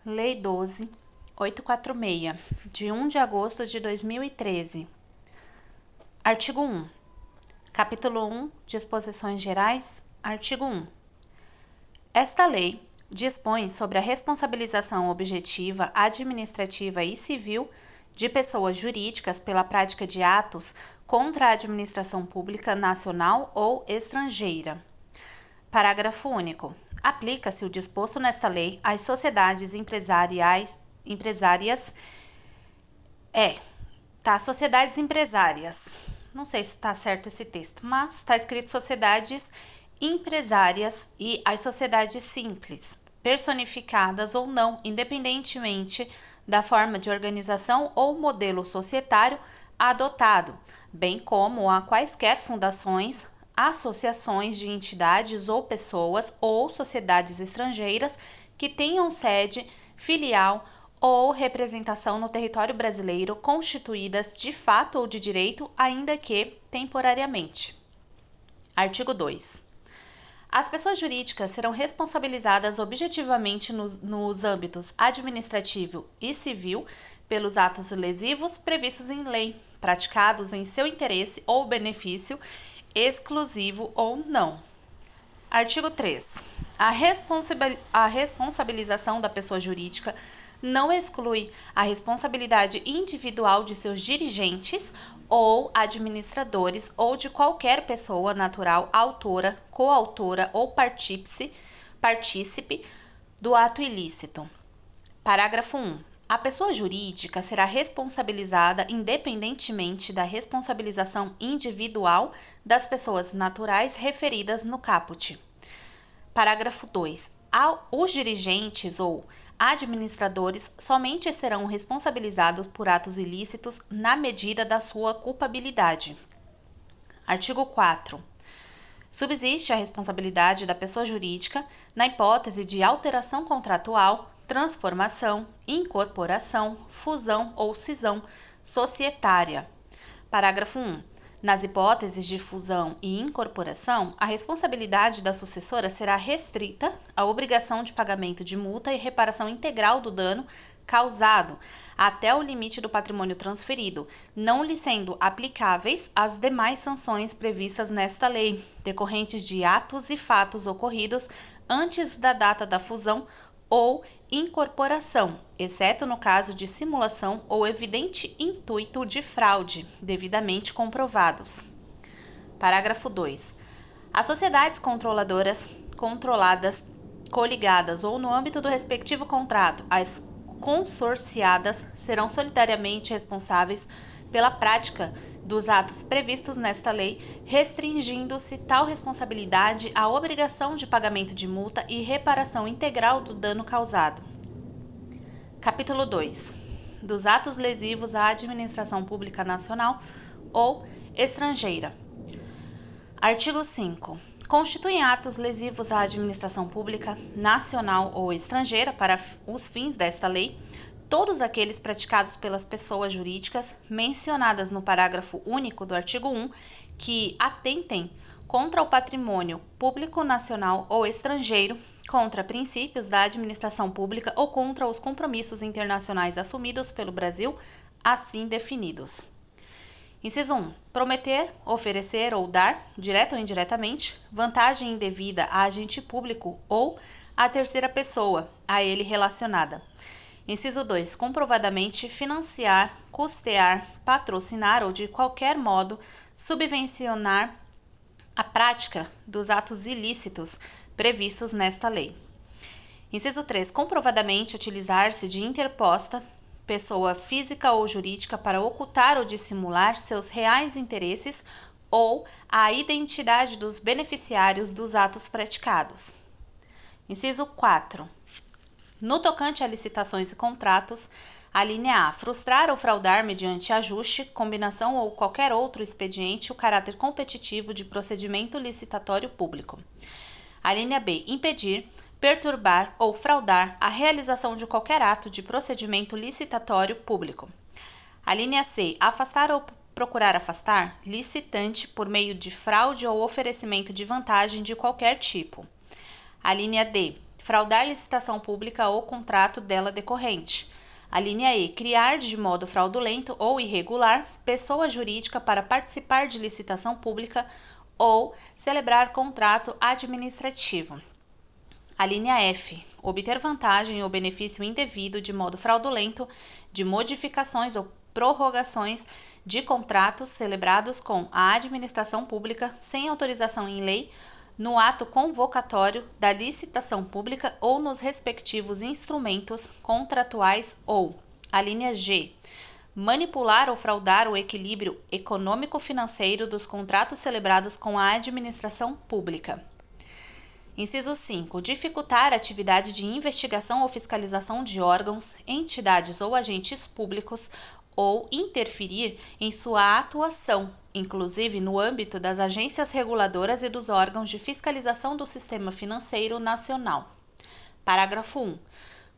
Lei 12.846, de 1 de agosto de 2013. Artigo 1. Capítulo 1. Disposições gerais. Artigo 1. Esta lei dispõe sobre a responsabilização objetiva, administrativa e civil de pessoas jurídicas pela prática de atos contra a administração pública nacional ou estrangeira. Parágrafo único. Aplica-se o disposto nesta lei às sociedades sociedades empresárias. Não sei se está certo esse texto, mas está escrito sociedades empresárias e as sociedades simples, personificadas ou não, independentemente da forma de organização ou modelo societário adotado, bem como a quaisquer fundações, associações de entidades ou pessoas ou sociedades estrangeiras que tenham sede, filial ou representação no território brasileiro constituídas de fato ou de direito, ainda que temporariamente. Artigo 2. As pessoas jurídicas serão responsabilizadas objetivamente nos âmbitos administrativo e civil pelos atos lesivos previstos em lei, praticados em seu interesse ou benefício exclusivo ou não. Artigo 3. A responsabilização da pessoa jurídica não exclui a responsabilidade individual de seus dirigentes ou administradores ou de qualquer pessoa natural autora, coautora ou partícipe do ato ilícito. Parágrafo 1. A pessoa jurídica será responsabilizada independentemente da responsabilização individual das pessoas naturais referidas no caput. Parágrafo 2. Os dirigentes ou administradores somente serão responsabilizados por atos ilícitos na medida da sua culpabilidade. Artigo 4. Subsiste a responsabilidade da pessoa jurídica na hipótese de alteração contratual, transformação, incorporação, fusão ou cisão societária. Parágrafo 1. Nas hipóteses de fusão e incorporação, a responsabilidade da sucessora será restrita à obrigação de pagamento de multa e reparação integral do dano causado até o limite do patrimônio transferido, não lhe sendo aplicáveis as demais sanções previstas nesta lei, decorrentes de atos e fatos ocorridos antes da data da fusão ou incorporação, exceto no caso de simulação ou evidente intuito de fraude, devidamente comprovados. Parágrafo 2. As sociedades controladas, coligadas ou no âmbito do respectivo contrato, as consorciadas serão solidariamente responsáveis pela prática dos atos previstos nesta lei, restringindo-se tal responsabilidade à obrigação de pagamento de multa e reparação integral do dano causado. Capítulo 2. Dos atos lesivos à administração pública nacional ou estrangeira. Artigo 5. Constituem atos lesivos à administração pública nacional ou estrangeira para os fins desta lei todos aqueles praticados pelas pessoas jurídicas mencionadas no parágrafo único do artigo 1 que atentem contra o patrimônio público nacional ou estrangeiro, contra princípios da administração pública ou contra os compromissos internacionais assumidos pelo Brasil, assim definidos. Inciso 1. Prometer, oferecer ou dar, direto ou indiretamente, vantagem indevida a agente público ou a terceira pessoa a ele relacionada. Inciso 2. Comprovadamente financiar, custear, patrocinar ou de qualquer modo subvencionar a prática dos atos ilícitos previstos nesta lei. Inciso 3. Comprovadamente utilizar-se de interposta, pessoa física ou jurídica para ocultar ou dissimular seus reais interesses ou a identidade dos beneficiários dos atos praticados. Inciso 4. No tocante a licitações e contratos, a linha A. Frustrar ou fraudar mediante ajuste, combinação ou qualquer outro expediente o caráter competitivo de procedimento licitatório público. A linha B. Impedir, perturbar ou fraudar a realização de qualquer ato de procedimento licitatório público. A linha C. Afastar ou procurar afastar licitante por meio de fraude ou oferecimento de vantagem de qualquer tipo. A linha D. fraudar licitação pública ou contrato dela decorrente. A linha E, criar de modo fraudulento ou irregular pessoa jurídica para participar de licitação pública ou celebrar contrato administrativo. A linha F, obter vantagem ou benefício indevido de modo fraudulento de modificações ou prorrogações de contratos celebrados com a administração pública sem autorização em lei no ato convocatório da licitação pública ou nos respectivos instrumentos contratuais ou, a linha G, manipular ou fraudar o equilíbrio econômico-financeiro dos contratos celebrados com a administração pública. Inciso 5. Dificultar a atividade de investigação ou fiscalização de órgãos, entidades ou agentes públicos ou interferir em sua atuação, inclusive no âmbito das agências reguladoras e dos órgãos de fiscalização do sistema financeiro nacional. Parágrafo 1.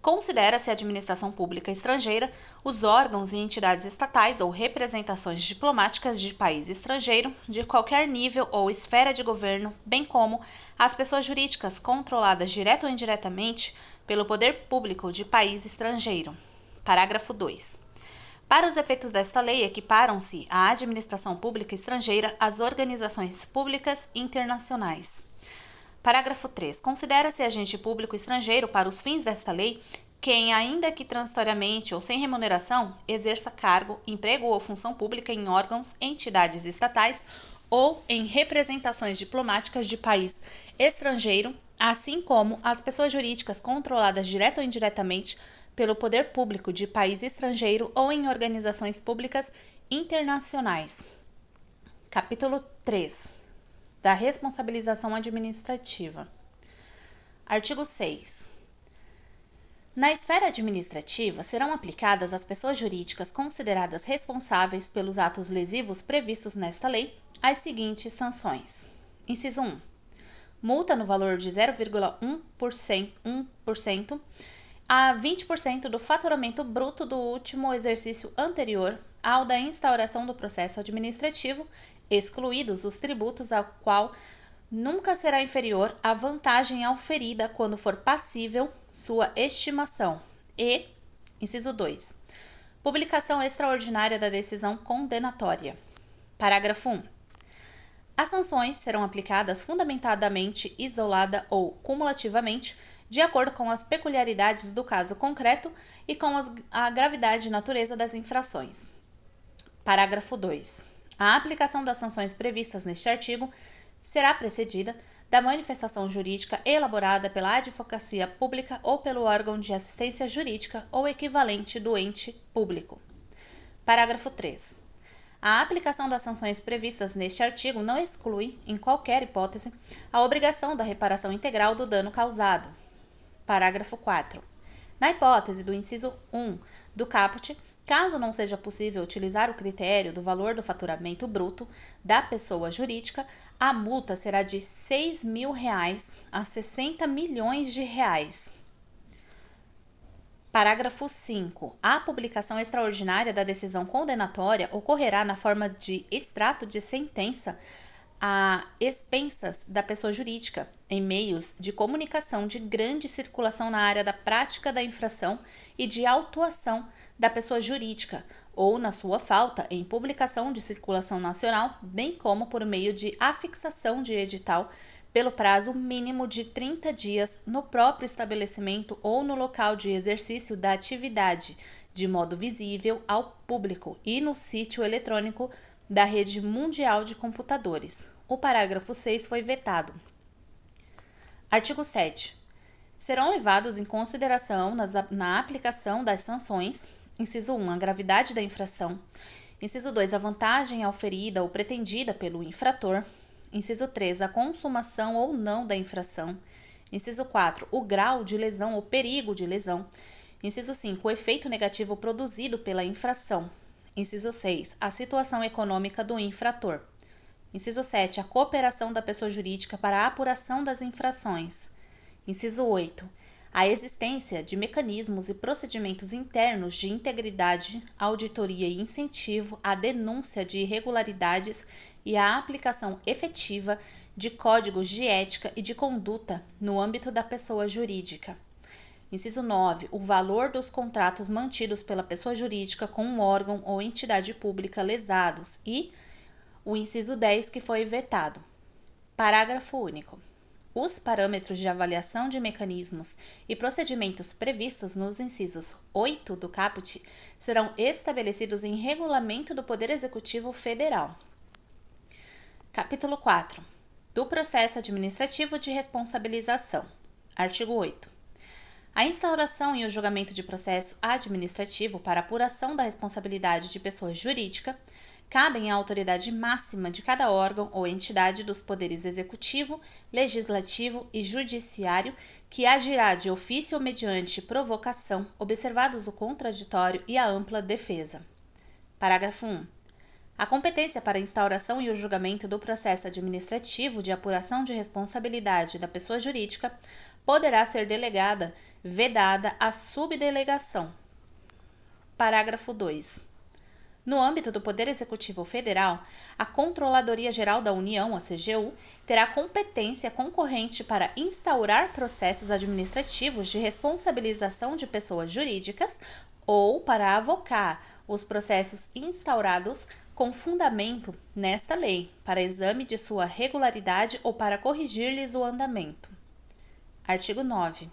Considera-se a administração pública estrangeira os órgãos e entidades estatais ou representações diplomáticas de país estrangeiro, de qualquer nível ou esfera de governo, bem como as pessoas jurídicas controladas direta ou indiretamente pelo poder público de país estrangeiro. Parágrafo 2. Para os efeitos desta lei, equiparam-se à administração pública estrangeira as organizações públicas internacionais. Parágrafo 3. Considera-se agente público estrangeiro para os fins desta lei quem, ainda que transitoriamente ou sem remuneração, exerça cargo, emprego ou função pública em órgãos, entidades estatais ou em representações diplomáticas de país estrangeiro, assim como as pessoas jurídicas controladas direta ou indiretamente pelo poder público de país estrangeiro ou em organizações públicas internacionais. Capítulo 3. Da responsabilização administrativa. Artigo 6. Na esfera administrativa, serão aplicadas às pessoas jurídicas consideradas responsáveis pelos atos lesivos previstos nesta lei as seguintes sanções. Inciso 1. Multa no valor de 0,1% a 20% do faturamento bruto do último exercício anterior ao da instauração do processo administrativo, excluídos os tributos ao qual nunca será inferior a vantagem auferida quando for passível sua estimação. E, inciso 2, publicação extraordinária da decisão condenatória. Parágrafo 1. As sanções serão aplicadas fundamentadamente, isolada ou cumulativamente, de acordo com as peculiaridades do caso concreto e com a gravidade e natureza das infrações. Parágrafo 2. A aplicação das sanções previstas neste artigo será precedida da manifestação jurídica elaborada pela advocacia pública ou pelo órgão de assistência jurídica ou equivalente do ente público. Parágrafo 3. A aplicação das sanções previstas neste artigo não exclui, em qualquer hipótese, a obrigação da reparação integral do dano causado. Parágrafo 4. Na hipótese do inciso 1 do caput, caso não seja possível utilizar o critério do valor do faturamento bruto da pessoa jurídica, a multa será de R$ 6.000 a R$ 60 milhões. Parágrafo 5. A publicação extraordinária da decisão condenatória ocorrerá na forma de extrato de sentença a expensas da pessoa jurídica, em meios de comunicação de grande circulação na área da prática da infração e de autuação da pessoa jurídica, ou, na sua falta, em publicação de circulação nacional, bem como por meio de afixação de edital pelo prazo mínimo de 30 dias no próprio estabelecimento ou no local de exercício da atividade, de modo visível ao público e no sítio eletrônico da rede mundial de computadores. O parágrafo 6 foi vetado. Artigo 7. Serão levados em consideração na aplicação das sanções, inciso 1, a gravidade da infração, inciso 2, a vantagem auferida ou pretendida pelo infrator, inciso 3, a consumação ou não da infração, inciso 4, o grau de lesão ou perigo de lesão, inciso 5, o efeito negativo produzido pela infração, inciso 6, a situação econômica do infrator, inciso 7, a cooperação da pessoa jurídica para a apuração das infrações, inciso 8, a existência de mecanismos e procedimentos internos de integridade, auditoria e incentivo à denúncia de irregularidades e a aplicação efetiva de códigos de ética e de conduta no âmbito da pessoa jurídica. Inciso 9. O valor dos contratos mantidos pela pessoa jurídica com um órgão ou entidade pública lesados e o inciso 10, que foi vetado. Parágrafo único. Os parâmetros de avaliação de mecanismos e procedimentos previstos nos incisos 8 do caput serão estabelecidos em regulamento do Poder Executivo Federal. Capítulo 4. Do processo administrativo de responsabilização. Artigo 8. A instauração e o julgamento de processo administrativo para apuração da responsabilidade de pessoa jurídica cabem à autoridade máxima de cada órgão ou entidade dos poderes executivo, legislativo e judiciário, que agirá de ofício ou mediante provocação, observados o contraditório e a ampla defesa. Parágrafo 1. A competência para a instauração e o julgamento do processo administrativo de apuração de responsabilidade da pessoa jurídica poderá ser delegada, vedada a subdelegação. Parágrafo 2. No âmbito do Poder Executivo Federal, a Controladoria Geral da União, a CGU, terá competência concorrente para instaurar processos administrativos de responsabilização de pessoas jurídicas ou para avocar os processos instaurados com fundamento nesta lei, para exame de sua regularidade ou para corrigir-lhes o andamento. Artigo 9.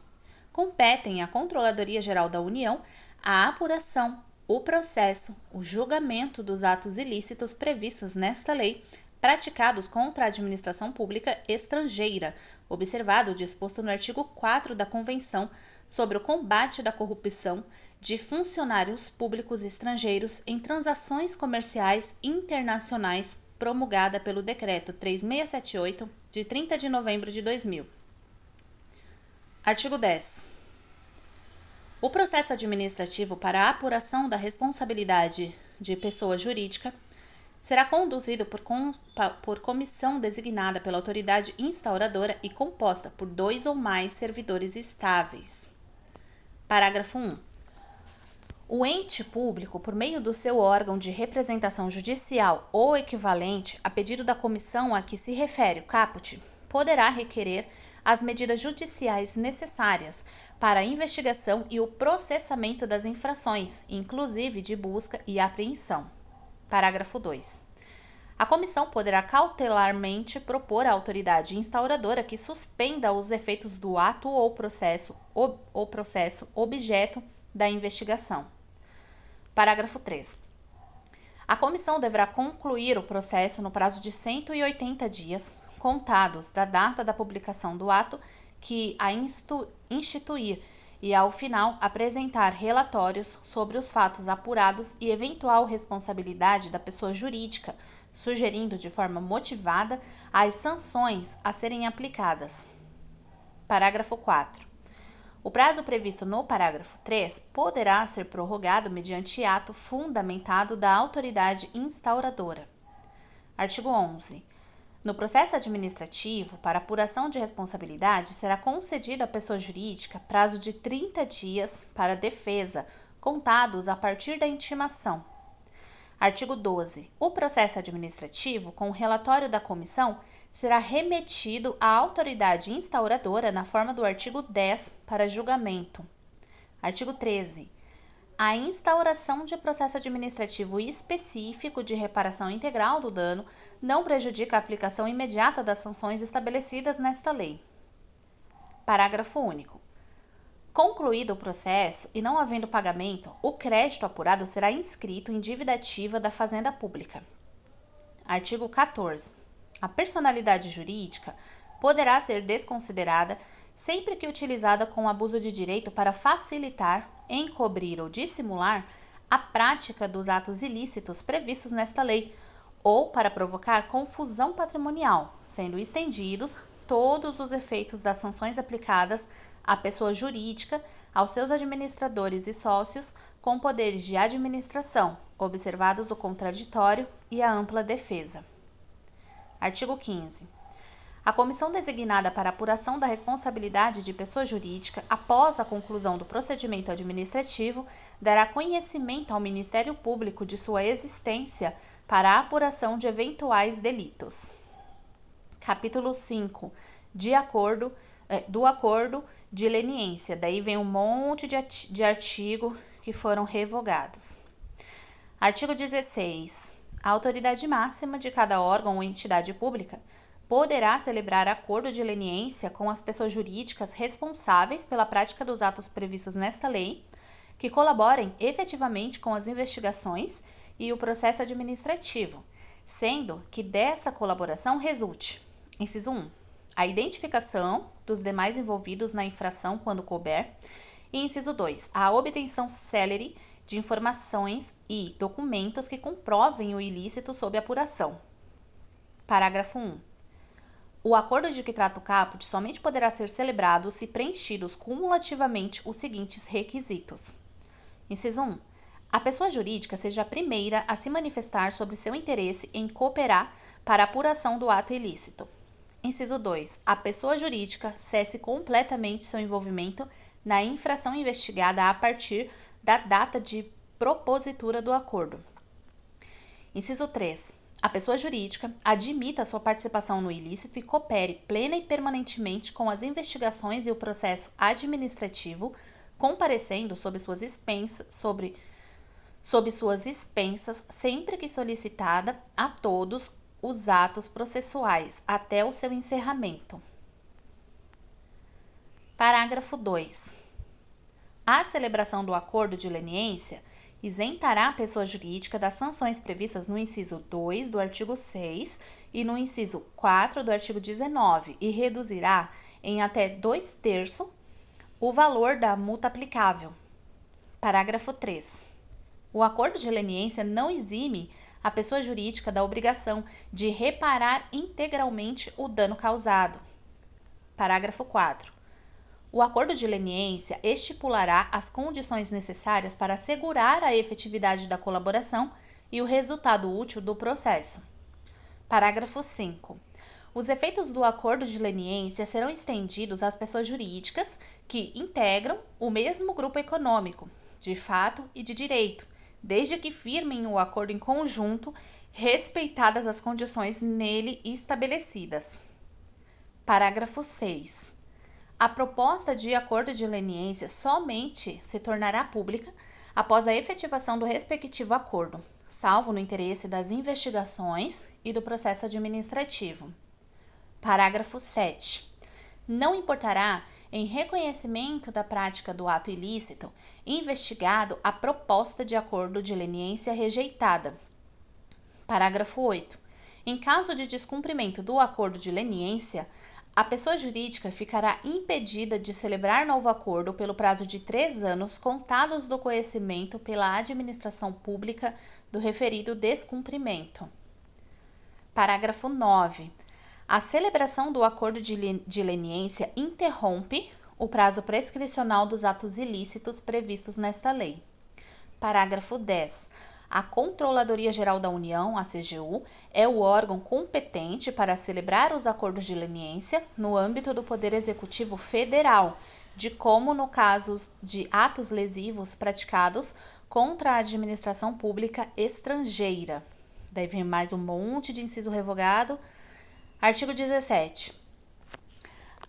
Competem à Controladoria Geral da União a apuração, o processo, o julgamento dos atos ilícitos previstos nesta lei, praticados contra a administração pública estrangeira, observado o disposto no artigo 4 da Convenção sobre o combate da corrupção de funcionários públicos estrangeiros em transações comerciais internacionais, promulgada pelo Decreto 3678, de 30 de novembro de 2000. Artigo 10. O processo administrativo para a apuração da responsabilidade de pessoa jurídica será conduzido por comissão designada pela autoridade instauradora e composta por 2 ou mais servidores estáveis. Parágrafo 1. O ente público, por meio do seu órgão de representação judicial ou equivalente, a pedido da comissão a que se refere o caput, poderá requerer as medidas judiciais necessárias para a investigação e o processamento das infrações, inclusive de busca e apreensão. Parágrafo 2. A comissão poderá cautelarmente propor à autoridade instauradora que suspenda os efeitos do ato ou processo objeto da investigação. Parágrafo 3. A comissão deverá concluir o processo no prazo de 180 dias, contados da data da publicação do ato que a instituir e, ao final, apresentar relatórios sobre os fatos apurados e eventual responsabilidade da pessoa jurídica, sugerindo de forma motivada as sanções a serem aplicadas. Parágrafo 4. O prazo previsto no parágrafo 3 poderá ser prorrogado mediante ato fundamentado da autoridade instauradora. Artigo 11. No processo administrativo, para apuração de responsabilidade, será concedido à pessoa jurídica prazo de 30 dias para defesa, contados a partir da intimação. Artigo 12. O processo administrativo, com o relatório da comissão, será remetido à autoridade instauradora na forma do artigo 10 para julgamento. Artigo 13. A instauração de processo administrativo específico de reparação integral do dano não prejudica a aplicação imediata das sanções estabelecidas nesta lei. Parágrafo único. Concluído o processo e não havendo pagamento, o crédito apurado será inscrito em dívida ativa da Fazenda Pública. Artigo 14. A personalidade jurídica poderá ser desconsiderada sempre que utilizada com abuso de direito para facilitar, encobrir ou dissimular a prática dos atos ilícitos previstos nesta lei ou para provocar confusão patrimonial, sendo estendidos todos os efeitos das sanções aplicadas à pessoa jurídica, aos seus administradores e sócios com poderes de administração, observados o contraditório e a ampla defesa. Artigo 15. A comissão designada para apuração da responsabilidade de pessoa jurídica, após a conclusão do procedimento administrativo, dará conhecimento ao Ministério Público de sua existência para a apuração de eventuais delitos. Capítulo 5. Do acordo de leniência. Daí vem um monte de artigo que foram revogados. Artigo 16. A autoridade máxima de cada órgão ou entidade pública poderá celebrar acordo de leniência com as pessoas jurídicas responsáveis pela prática dos atos previstos nesta lei, que colaborem efetivamente com as investigações e o processo administrativo, sendo que dessa colaboração resulte: inciso 1, a identificação dos demais envolvidos na infração quando couber, e inciso 2, a obtenção célere de informações e documentos que comprovem o ilícito sob apuração. Parágrafo 1. O acordo de que trata o caput somente poderá ser celebrado se preenchidos cumulativamente os seguintes requisitos. Inciso 1. A pessoa jurídica seja a primeira a se manifestar sobre seu interesse em cooperar para a apuração do ato ilícito. Inciso 2. A pessoa jurídica cesse completamente seu envolvimento na infração investigada a partir da data de propositura do acordo. Inciso 3. A pessoa jurídica admita sua participação no ilícito e coopere plena e permanentemente com as investigações e o processo administrativo, comparecendo sob suas expensas, sempre que solicitada, a todos os atos processuais, até o seu encerramento. Parágrafo 2. A celebração do acordo de leniência isentará a pessoa jurídica das sanções previstas no inciso 2 do artigo 6 e no inciso 4 do artigo 19 e reduzirá em até 2/3 o valor da multa aplicável. Parágrafo 3. O acordo de leniência não exime a pessoa jurídica da obrigação de reparar integralmente o dano causado. Parágrafo 4. O acordo de leniência estipulará as condições necessárias para assegurar a efetividade da colaboração e o resultado útil do processo. Parágrafo 5. Os efeitos do acordo de leniência serão estendidos às pessoas jurídicas que integram o mesmo grupo econômico, de fato e de direito, desde que firmem o acordo em conjunto, respeitadas as condições nele estabelecidas. Parágrafo 6. A proposta de acordo de leniência somente se tornará pública após a efetivação do respectivo acordo, salvo no interesse das investigações e do processo administrativo. Parágrafo 7. Não importará, em reconhecimento da prática do ato ilícito, investigado a proposta de acordo de leniência rejeitada. Parágrafo 8. Em caso de descumprimento do acordo de leniência, a pessoa jurídica ficará impedida de celebrar novo acordo pelo prazo de 3 anos contados do conhecimento pela administração pública do referido descumprimento. Parágrafo 9. A celebração do acordo de leniência interrompe o prazo prescricional dos atos ilícitos previstos nesta lei. Parágrafo 10. A Controladoria Geral da União, a CGU, é o órgão competente para celebrar os acordos de leniência no âmbito do Poder Executivo Federal, de como no caso de atos lesivos praticados contra a administração pública estrangeira. Daí vem mais um monte de inciso revogado. Artigo 17.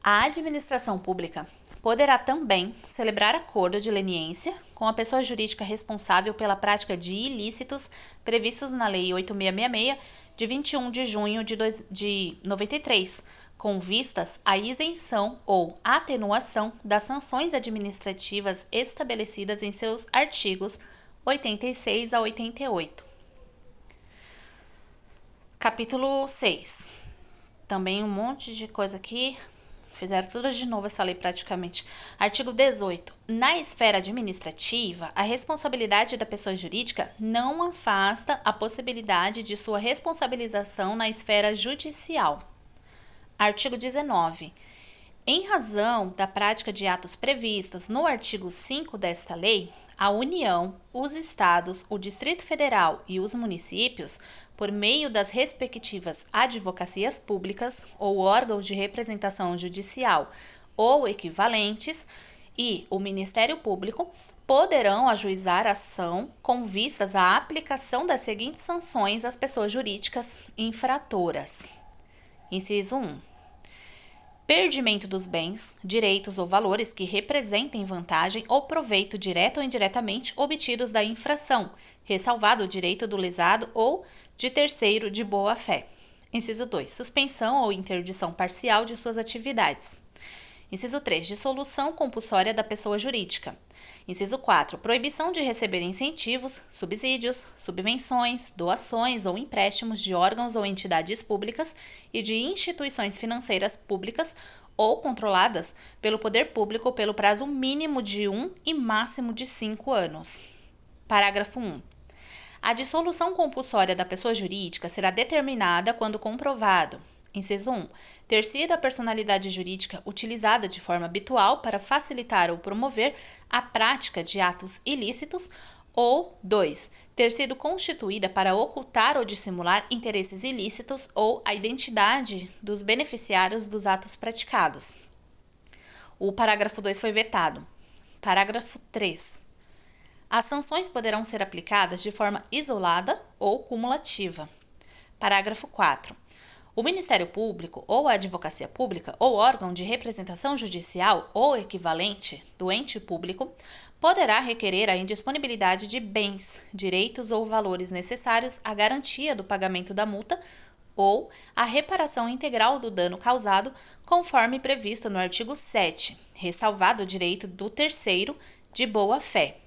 A administração pública poderá também celebrar acordo de leniência com a pessoa jurídica responsável pela prática de ilícitos previstos na Lei 8666, de 21 de junho de 93, com vistas à isenção ou atenuação das sanções administrativas estabelecidas em seus artigos 86 a 88. Capítulo 6. Também um monte de coisa aqui. Fizeram tudo de novo essa lei praticamente. Artigo 18. Na esfera administrativa, a responsabilidade da pessoa jurídica não afasta a possibilidade de sua responsabilização na esfera judicial. Artigo 19. Em razão da prática de atos previstos no artigo 5 desta lei, a União, os estados, o Distrito Federal e os municípios, por meio das respectivas advocacias públicas ou órgãos de representação judicial ou equivalentes, e o Ministério Público poderão ajuizar ação com vistas à aplicação das seguintes sanções às pessoas jurídicas infratoras. Inciso 1. Perdimento dos bens, direitos ou valores que representem vantagem ou proveito direto ou indiretamente obtidos da infração, ressalvado o direito do lesado ou de terceiro de boa-fé. Inciso 2. Suspensão ou interdição parcial de suas atividades. Inciso 3. Dissolução compulsória da pessoa jurídica. Inciso 4. Proibição de receber incentivos, subsídios, subvenções, doações ou empréstimos de órgãos ou entidades públicas e de instituições financeiras públicas ou controladas pelo poder público pelo prazo mínimo de 1 e máximo de 5 anos. Parágrafo 1. A dissolução compulsória da pessoa jurídica será determinada quando comprovado: inciso 1. Ter sido a personalidade jurídica utilizada de forma habitual para facilitar ou promover a prática de atos ilícitos, ou 2. Ter sido constituída para ocultar ou dissimular interesses ilícitos ou a identidade dos beneficiários dos atos praticados. O parágrafo 2 foi vetado. Parágrafo 3. As sanções poderão ser aplicadas de forma isolada ou cumulativa. Parágrafo 4. O Ministério Público ou a Advocacia Pública ou órgão de representação judicial ou equivalente do ente público poderá requerer a indisponibilidade de bens, direitos ou valores necessários à garantia do pagamento da multa ou à reparação integral do dano causado, conforme previsto no artigo 7, ressalvado o direito do terceiro de boa-fé.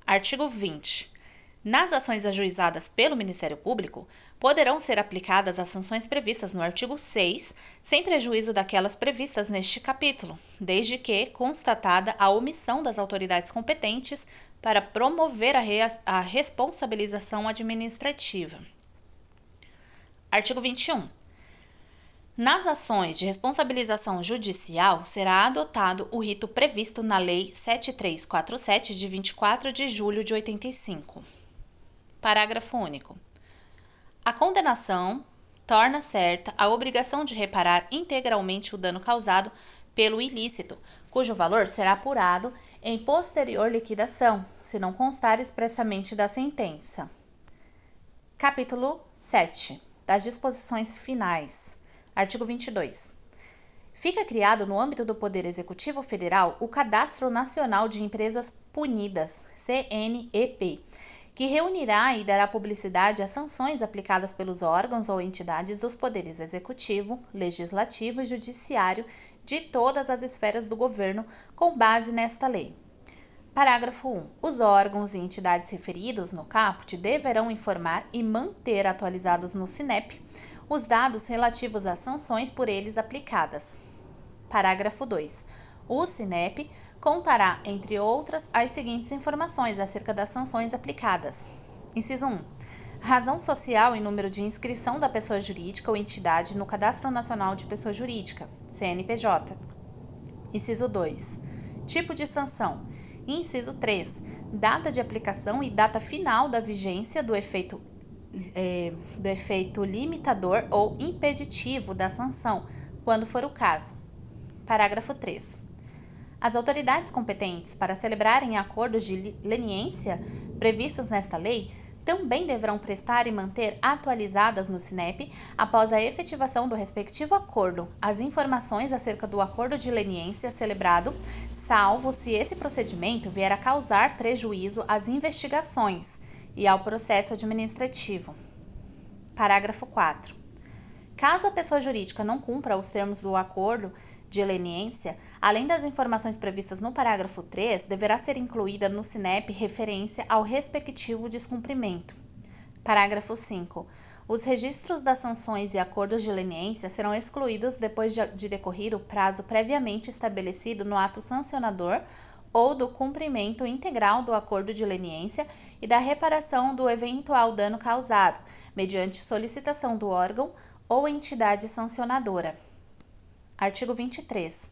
Artigo 20. Nas ações ajuizadas pelo Ministério Público, poderão ser aplicadas as sanções previstas no artigo 6, sem prejuízo daquelas previstas neste capítulo, desde que constatada a omissão das autoridades competentes para promover a responsabilização administrativa. Artigo 21. Nas ações de responsabilização judicial, será adotado o rito previsto na Lei 7347, de 24 de julho de 85. Parágrafo único. A condenação torna certa a obrigação de reparar integralmente o dano causado pelo ilícito, cujo valor será apurado em posterior liquidação, se não constar expressamente da sentença. Capítulo 7. Das disposições finais. Artigo 22. Fica criado no âmbito do Poder Executivo Federal o Cadastro Nacional de Empresas Punidas, CNEP, que reunirá e dará publicidade às sanções aplicadas pelos órgãos ou entidades dos poderes executivo, legislativo e judiciário de todas as esferas do governo, com base nesta lei. Parágrafo 1. Os órgãos e entidades referidos no caput deverão informar e manter atualizados no SINEP os dados relativos às sanções por eles aplicadas. Parágrafo 2. O SINEP contará, entre outras, as seguintes informações acerca das sanções aplicadas. Inciso 1. Razão social e número de inscrição da pessoa jurídica ou entidade no Cadastro Nacional de Pessoa Jurídica, CNPJ. Inciso 2. Tipo de sanção. Inciso 3. Data de aplicação e data final da vigência do efeito limitador ou impeditivo da sanção, quando for o caso. Parágrafo 3. As autoridades competentes para celebrarem acordos de leniência previstos nesta lei também deverão prestar e manter atualizadas no SINEP, após a efetivação do respectivo acordo, as informações acerca do acordo de leniência celebrado, salvo se esse procedimento vier a causar prejuízo às investigações e ao processo administrativo. Parágrafo 4. Caso a pessoa jurídica não cumpra os termos do acordo de leniência, além das informações previstas no parágrafo 3, deverá ser incluída no SINEP referência ao respectivo descumprimento. Parágrafo 5. Os registros das sanções e acordos de leniência serão excluídos depois de decorrer o prazo previamente estabelecido no ato sancionador ou do cumprimento integral do acordo de leniência e da reparação do eventual dano causado, mediante solicitação do órgão ou entidade sancionadora. Artigo 23.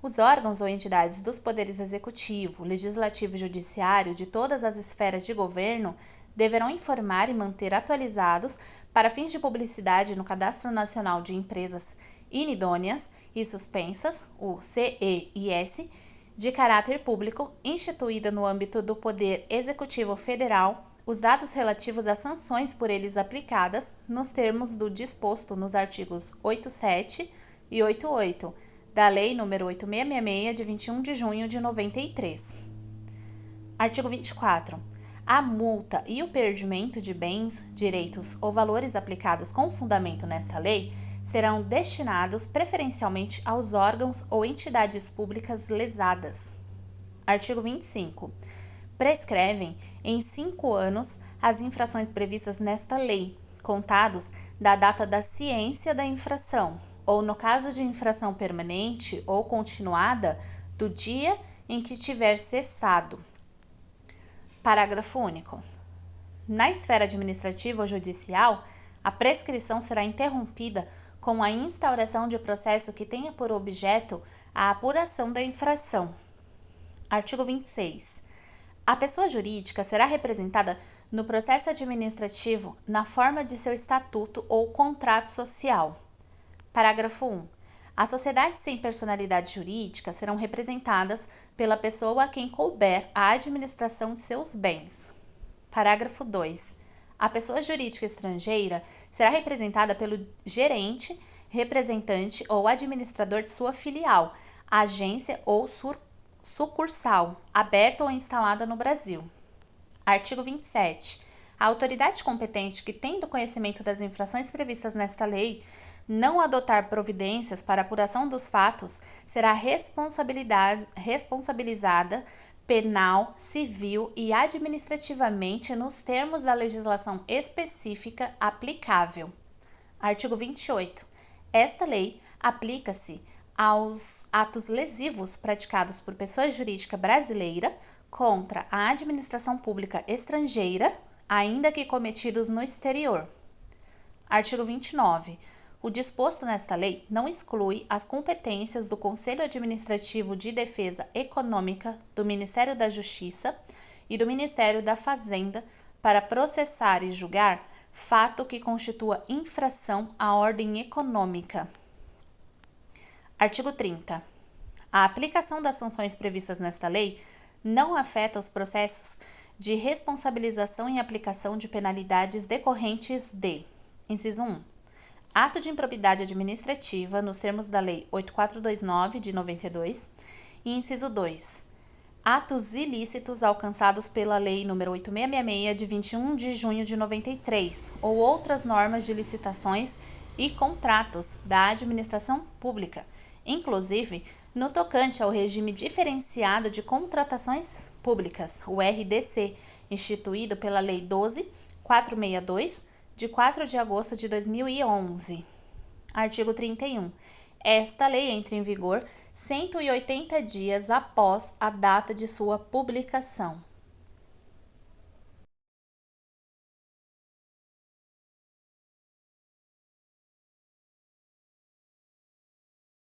Os órgãos ou entidades dos poderes executivo, legislativo e judiciário de todas as esferas de governo deverão informar e manter atualizados, para fins de publicidade no Cadastro Nacional de Empresas Inidôneas e Suspensas, o CEIS, de caráter público, instituída no âmbito do Poder Executivo Federal, os dados relativos às sanções por eles aplicadas, nos termos do disposto nos artigos 87 e 88 da Lei nº 8666, de 21 de junho de 93. Artigo 24. A multa e o perdimento de bens, direitos ou valores aplicados com fundamento nesta lei serão destinados preferencialmente aos órgãos ou entidades públicas lesadas. Artigo 25. Prescrevem em 5 anos as infrações previstas nesta lei, contados da data da ciência da infração, ou no caso de infração permanente ou continuada, do dia em que tiver cessado. Parágrafo único. Na esfera administrativa ou judicial, a prescrição será interrompida com a instauração de processo que tenha por objeto a apuração da infração. Artigo 26. A pessoa jurídica será representada no processo administrativo na forma de seu estatuto ou contrato social. Parágrafo 1. As sociedades sem personalidade jurídica serão representadas pela pessoa a quem couber a administração de seus bens. Parágrafo 2. A pessoa jurídica estrangeira será representada pelo gerente, representante ou administrador de sua filial, agência ou sucursal, aberta ou instalada no Brasil. Artigo 27. A autoridade competente que, tendo conhecimento das infrações previstas nesta lei, não adotar providências para apuração dos fatos, será responsabilizada penal, civil e administrativamente nos termos da legislação específica aplicável. Artigo 28. Esta lei aplica-se aos atos lesivos praticados por pessoa jurídica brasileira contra a administração pública estrangeira, ainda que cometidos no exterior. Artigo 29. O disposto nesta lei não exclui as competências do Conselho Administrativo de Defesa Econômica, do Ministério da Justiça e do Ministério da Fazenda para processar e julgar fato que constitua infração à ordem econômica. Artigo 30. A aplicação das sanções previstas nesta lei não afeta os processos de responsabilização e aplicação de penalidades decorrentes de: inciso 1. Ato de improbidade administrativa, nos termos da Lei 8429, de 92, e inciso 2. Atos ilícitos alcançados pela Lei nº 8666, de 21 de junho de 93, ou outras normas de licitações e contratos da administração pública, inclusive no tocante ao regime diferenciado de contratações públicas, o RDC, instituído pela Lei 12.462, de 4 de agosto de 2011. Artigo 31. Esta lei entra em vigor 180 dias após a data de sua publicação.